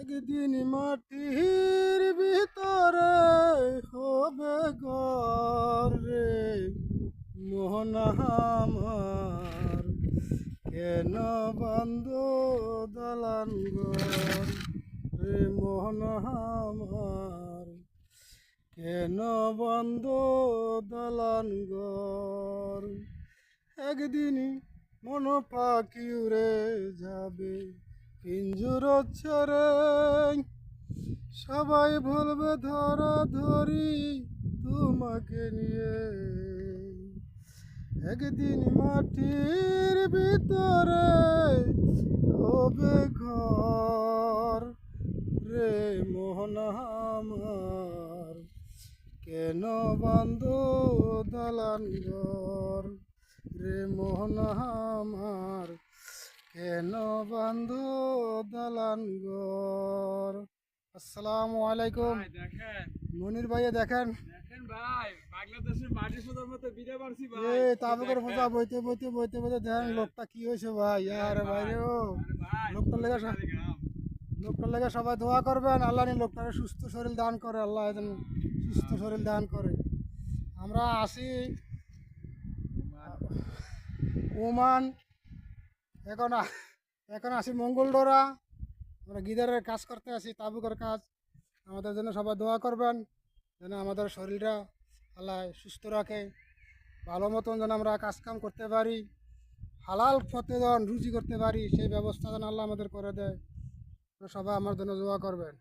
একদিন মাটির ভিতরে হবে ঘর রে মোহন আমার, কেন বান্ধ দালান ঘর রে মোহন আমার, কেন বন্ধ দালান ঘর। একদিন মন পাখি উড়ে যাবে পিঞ্জুর ছেড়ে, সবাই বলবে ধরা ধরি তোমাকে নিয়ে। একদিন মাটির ভিতরে হবে ঘর রে মোহন আমার, কেন বান্ধ দালান ঘর রে মোহন আমার, কেন বান্ধ দালান ঘর। আসসালামু আলাইকুম। মনির ভাইয়া দেখেন তাবুকের ফোঁটা বইতে বইতে বইতে বইতে দেখেন লোকটা কি হয়েছে ভাই। আরে ভাই রে, ও লোকটার লেগে সবাই দোয়া করবেন, আল্লাহ নি লোকটাকে সুস্থ শরীর দান করে, আল্লাহ যেন সুস্থ শরীর দান করে। আমরা আসি ওমান, এখন আসি মঙ্গলডোরা। আমরা গিদারের কাজ করতে আসি, তাবুকের কাজ। আমাদের জন্য সবাই দোয়া করবেন যেন আমাদের শরীরটা আল্লাহ সুস্থ রাখে, ভালো মতন যেন আমরা কাজকাম করতে পারি, হালাল পথে যেন রুজি করতে পারি, সেই ব্যবস্থা যেন আল্লাহ আমাদের করে দেয়। সবাই আমার জন্য দোয়া করবেন।